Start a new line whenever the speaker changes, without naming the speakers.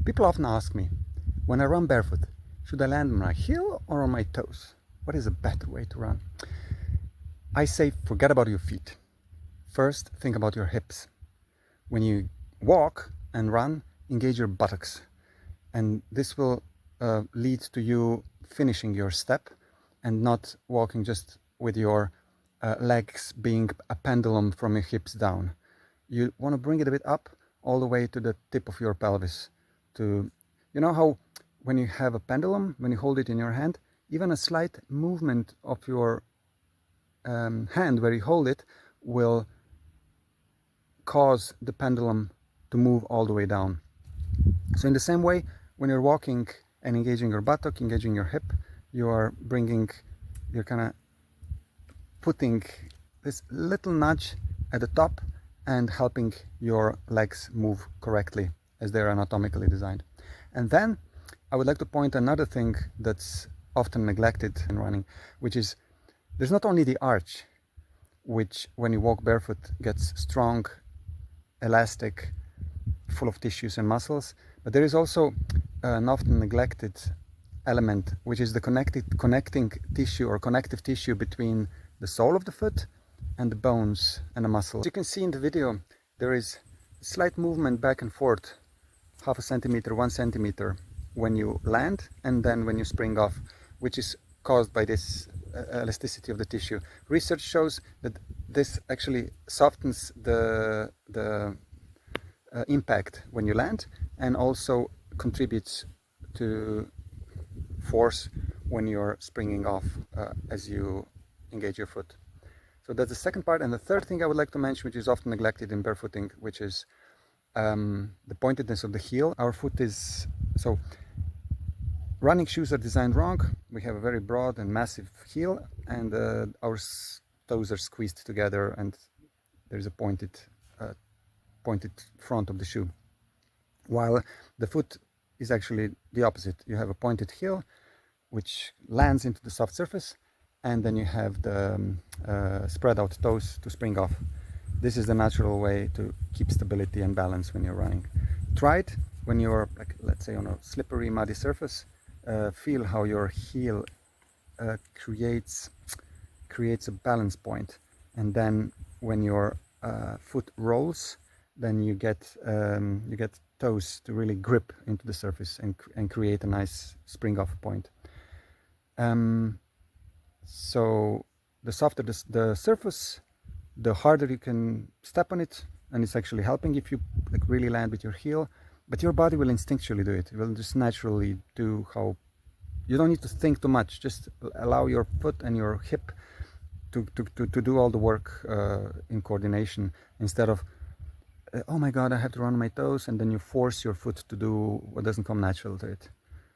People often ask me, when I run barefoot, should I land on my heel or on my toes? What is a better way to run? I say forget about your feet. First, think about your hips. When you walk and run, engage your buttocks. And this will lead to you finishing your step and not walking just with your legs being a pendulum from your hips down. You want to bring it a bit up all the way to the tip of your pelvis. You know how when you have a pendulum, when you hold it in your hand, even a slight movement of your hand where you hold it will cause the pendulum to move all the way down. So in the same way, when you're walking and engaging your buttock, engaging your hip, you're kind of putting this little nudge at the top and helping your legs move correctly as they're anatomically designed. And then I would like to point another thing that's often neglected in running, which is there's not only the arch, which when you walk barefoot gets strong, elastic, full of tissues and muscles, but there is also an often neglected element, which is the connecting tissue or connective tissue between the sole of the foot and the bones and the muscles. As you can see in the video, there is a slight movement back and forth, half a centimeter, 1 centimeter, when you land and then when you spring off, which is caused by this elasticity of the tissue. Research shows that this actually softens the impact when you land and also contributes to force when you're springing off as you engage your foot. So that's the second part. And the third thing I would like to mention, which is often neglected in barefooting, which is the pointedness of the heel. Our foot is so running shoes are designed wrong. We have a very broad and massive heel, and our toes are squeezed together, and there's a pointed front of the shoe. While the foot is actually the opposite. You have a pointed heel, which lands into the soft surface, and then you have the spread out toes to spring off. This is the natural way to keep stability and balance when you're running. Try it when you're, like, let's say on a slippery, muddy surface. Feel how your heel creates a balance point, and then when your foot rolls, then you get toes to really grip into the surface and create a nice spring off point. So the softer the surface, the harder you can step on it, and it's actually helping if you like really land with your heel. But your body will instinctually do it. It will just naturally do how you don't need to think too much. Just allow your foot and your hip to do all the work in coordination, instead of oh my god, I have to run on my toes, and then you force your foot to do what doesn't come natural to it.